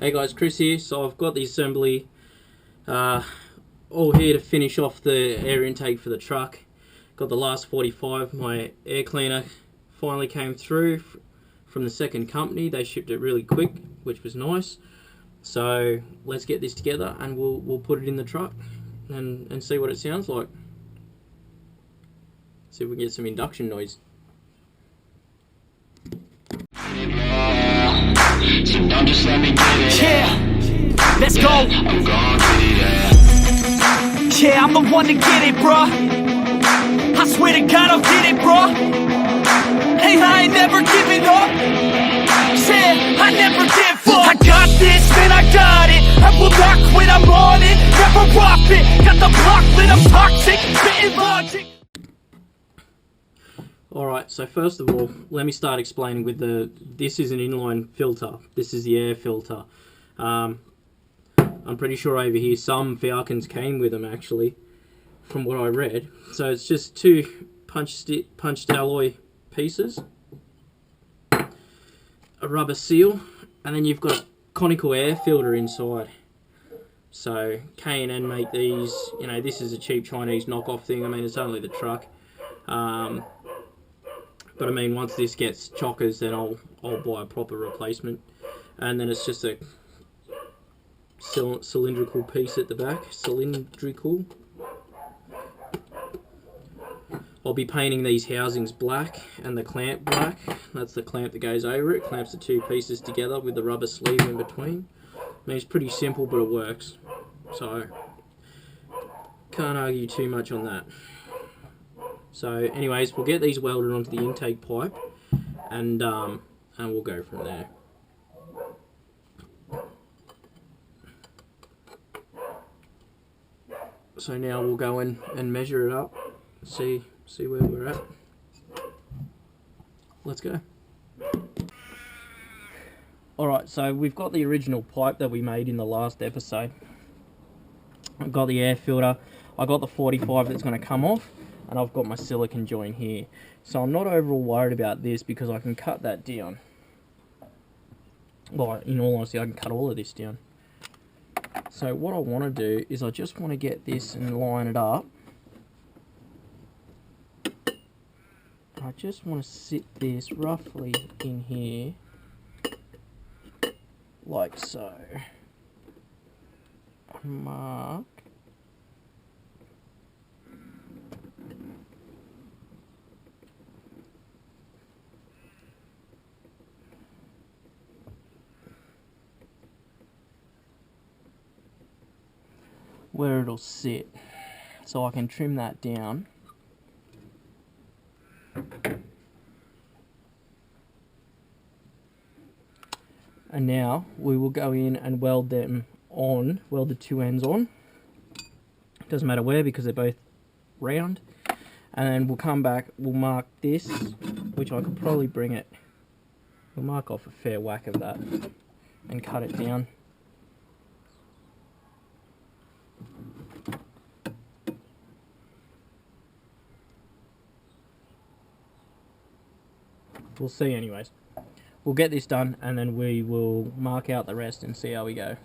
Hey guys, Chris here. So I've got the assembly all here to finish off the air intake for the truck. Got the last 45. My air cleaner finally came through from the second company. They shipped it really quick, which was nice. So let's get this together and we'll put it in the truck and see what it sounds like. See if we can get some induction noise. So don't just let me get it. Yeah, let's go. I'm gon' get it. Yeah, I'm the one to get it, bruh. I swear to God I'll get it, bruh. Hey, I ain't never giving up. Yeah, I never give up. I got this, man, I got it. I will not quit, I'm on it. Never rock it. Got the block lit, I'm toxic. Spitting logic. Alright, so first of all, let me start explaining with this is an inline filter. This is the air filter. I'm pretty sure over here some Falcons came with them actually, from what I read. So it's just two punched alloy pieces, a rubber seal, and then you've got a conical air filter inside. So K&N make these, you know, this is a cheap Chinese knockoff thing. I mean, it's only the truck. But I mean, once this gets chockers, then I'll buy a proper replacement. And then it's just a cylindrical piece at the back. Cylindrical. I'll be painting these housings black and the clamp black. That's the clamp that goes over it. Clamps the two pieces together with the rubber sleeve in between. I mean, it's pretty simple, but it works. So, can't argue too much on that. So anyways, we'll get these welded onto the intake pipe and we'll go from there. So now we'll go in and measure it up, see where we're at. Let's go. Alright, so we've got the original pipe that we made in the last episode. I've got the air filter, I got the 45 that's going to come off. And I've got my silicon joint here. So I'm not overall worried about this because I can cut that down. Well, in all honesty, I can cut all of this down. So what I want to do is I just want to get this and line it up. I just want to sit this roughly in here. Like so. Mark. Where it'll sit, so I can trim that down. And now we will go in and weld them on, weld the two ends on. Doesn't matter where because they're both round. And then we'll come back, we'll mark this, which I could probably bring it, we'll mark off a fair whack of that and cut it down. We'll see anyways. We'll get this done and then we will mark out the rest and see how we go.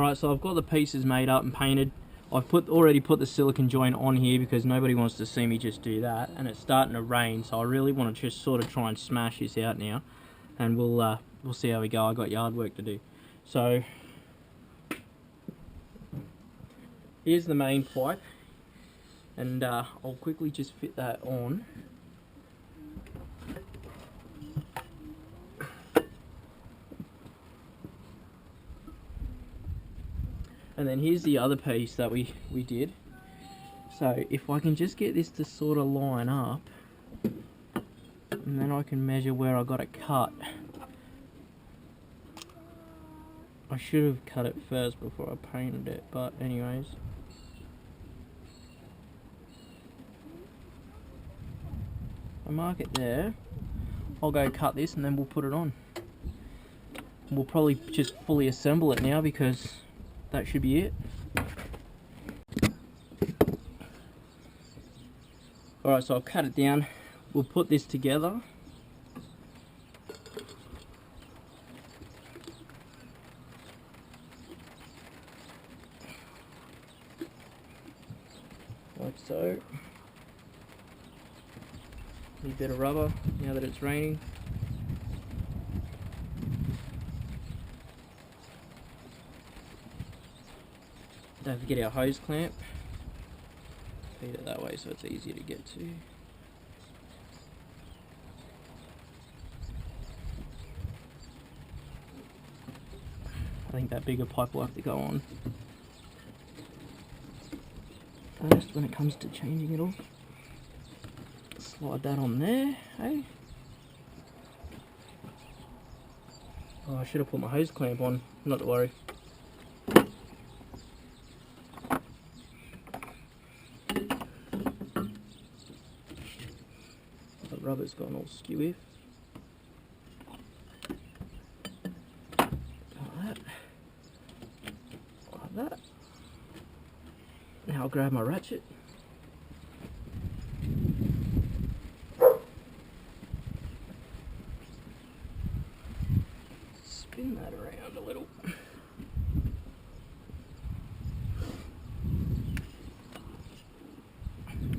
Alright, so I've got the pieces made up and painted. I've already put the silicone joint on here because nobody wants to see me just do that, and it's starting to rain, so I really want to just sort of try and smash this out now, and we'll see how we go. I've got yard work to do. So here's the main pipe, and I'll quickly just fit that on. And then here's the other piece that we did. So if I can just get this to sort of line up, and then I can measure where I got it cut. I should have cut it first before I painted it, but anyways. I mark it there. I'll go cut this and then we'll put it on. We'll probably just fully assemble it now because that should be it. Alright, so I've cut it down. We'll put this together. Like so. Need a bit of rubber now that it's raining. Don't forget our hose clamp. Feed it that way so it's easier to get to. I think that bigger pipe will have to go on first when it comes to changing it all. Slide that on there, hey? Oh, I should have put my hose clamp on, not to worry. The rubber's gone all skewy. Like that. Now I'll grab my ratchet. Spin that around a little.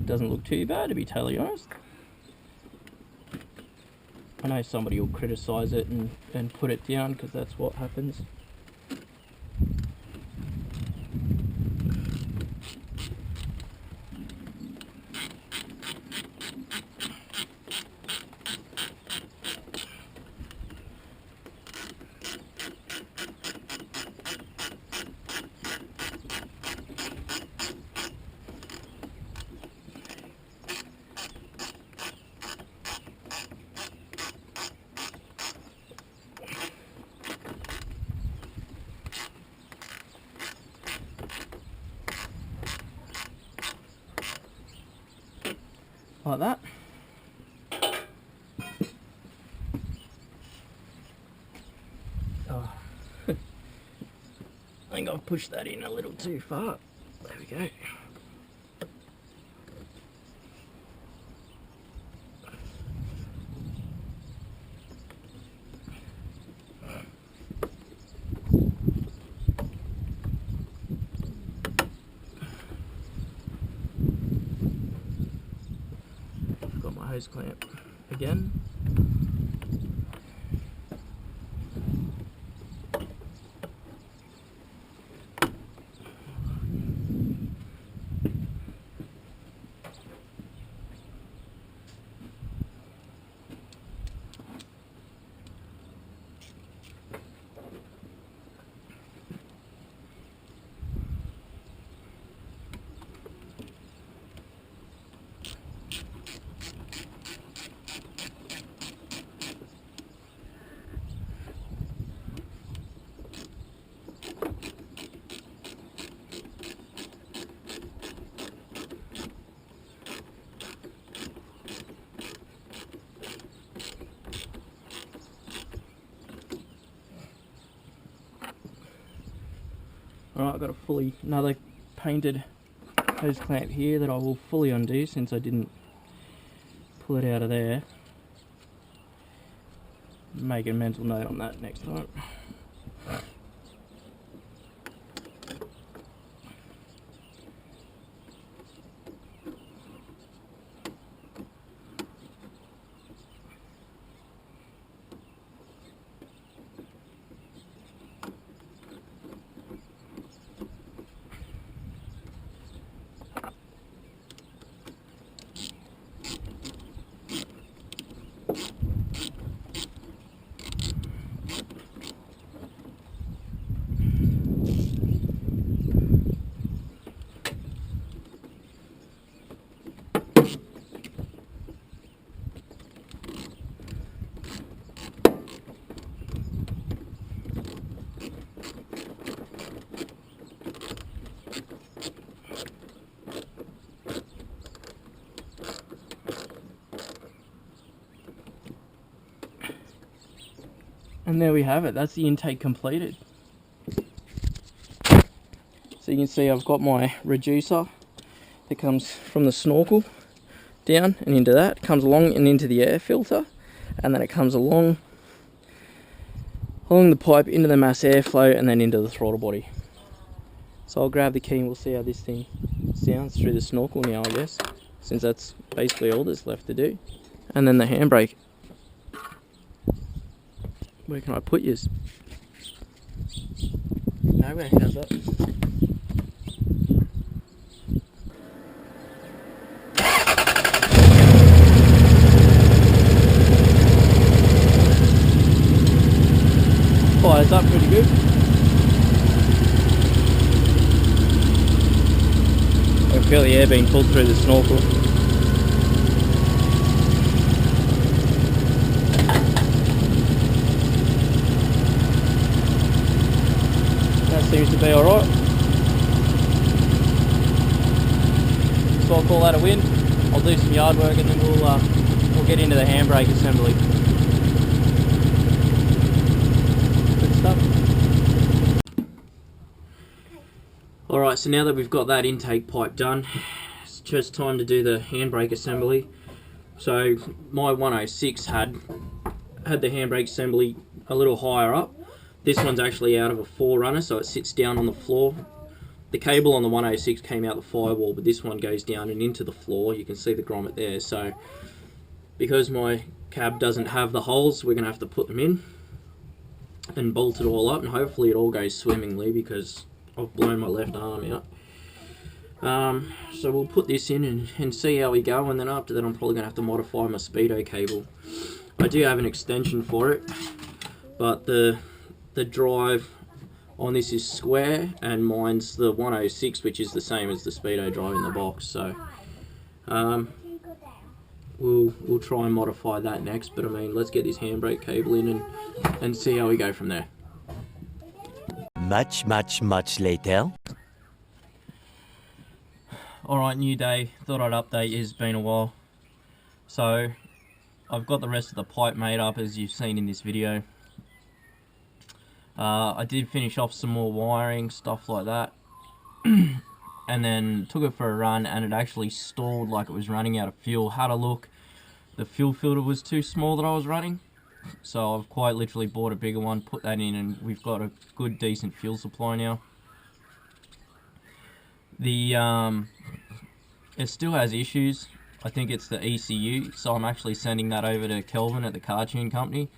Doesn't look too bad, to be totally honest. I know somebody will criticise it and put it down because that's what happens. Like that. Oh. I think I've pushed that in a little too far. There we go. Hose clamp again. Alright, I've got another painted hose clamp here that I will fully undo since I didn't pull it out of there. Make a mental note on that next time. And there we have it, that's the intake completed. So you can see I've got my reducer that comes from the snorkel down and into that, comes along and into the air filter, and then it comes along the pipe into the mass airflow and then into the throttle body. So I'll grab the key and we'll see how this thing sounds through the snorkel now, I guess, since that's basically all that's left to do. And then the handbrake. Where can I put yours? Nowhere, how's that? Fires up pretty good. I can feel the air being pulled through the snorkel. That seems to be alright. So I'll call that a win. I'll do some yard work and then we'll get into the handbrake assembly. Alright, so now that we've got that intake pipe done, it's just time to do the handbrake assembly. So my 106 had the handbrake assembly a little higher up. This one's actually out of a 4-runner, so it sits down on the floor. The cable on the 106 came out the firewall, but this one goes down and into the floor. You can see the grommet there. So because my cab doesn't have the holes, we're going to have to put them in and bolt it all up, and hopefully it all goes swimmingly because I've blown my left arm out. So we'll put this in and see how we go, and then after that I'm probably going to have to modify my speedo cable. I do have an extension for it, but the drive on this is square and mine's the 106, which is the same as the speedo drive in the box. So we'll try and modify that next, but I mean, let's get this handbrake cable in and see how we go from there. Much later. Alright, new day. Thought I'd update you. It's been a while. So I've got the rest of the pipe made up as you've seen in this video. I did finish off some more wiring, stuff like that. And then took it for a run and it actually stalled like it was running out of fuel. Had a look. The fuel filter was too small that I was running. So I've quite literally bought a bigger one, put that in, and we've got a good decent fuel supply now. It still has issues. I think it's the ECU, so I'm actually sending that over to Kelvin at the car tune company.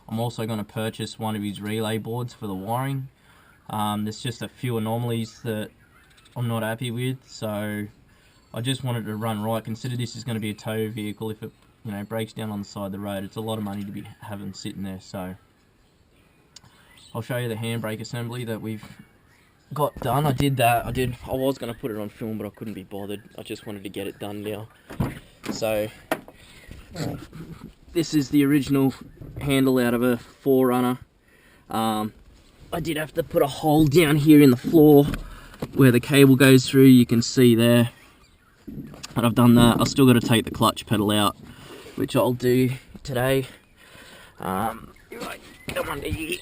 I'm also going to purchase one of his relay boards for the wiring. There's just a few anomalies that I'm not happy with, so I just wanted to run right. Consider this is going to be a tow vehicle. If it breaks down on the side of the road, it's a lot of money to be having sitting there. So I'll show you the handbrake assembly that we've got done. I did that. I was going to put it on film, but I couldn't be bothered. I just wanted to get it done now. So this is the original handle out of a 4-runner. I did have to put a hole down here in the floor where the cable goes through. You can see there. And I've done that. I've still got to take the clutch pedal out, which I'll do today. Come under here.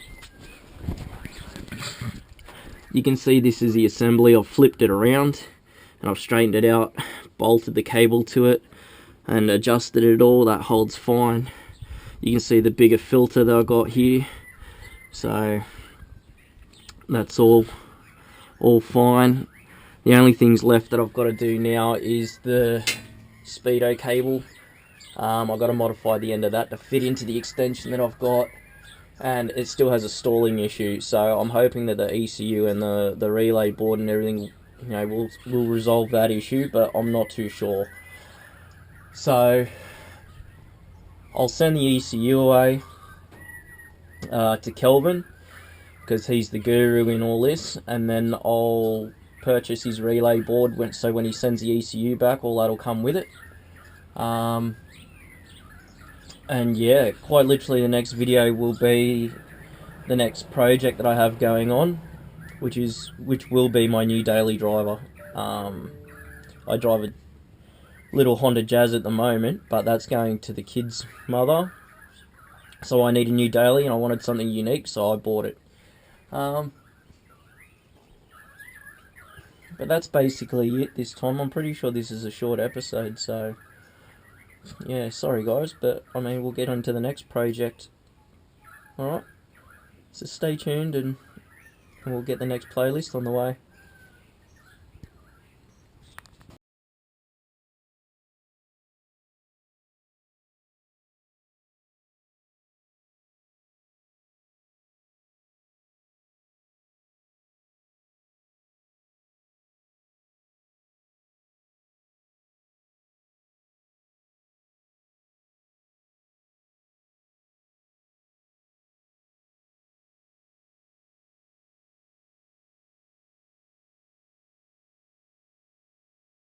You can see this is the assembly. I've flipped it around and I've straightened it out, bolted the cable to it and adjusted it all. That holds fine. You can see the bigger filter that I got here. So that's all fine. The only things left that I've got to do now is the speedo cable. I've got to modify the end of that to fit into the extension that I've got, and it still has a stalling issue, so I'm hoping that the ECU and the relay board and everything will resolve that issue, but I'm not too sure. So I'll send the ECU away to Kelvin because he's the guru in all this, and then I'll purchase his relay board so when he sends the ECU back, all that'll come with it. And yeah, quite literally the next video will be the next project that I have going on, which will be my new daily driver. I drive a little Honda Jazz at the moment, but that's going to the kid's mother So I need a new daily, and I wanted something unique, so I bought it. But that's basically it this time. I'm pretty sure this is a short episode, so yeah, sorry guys, but I mean, we'll get on to the next project. Alright, so stay tuned and we'll get the next playlist on the way.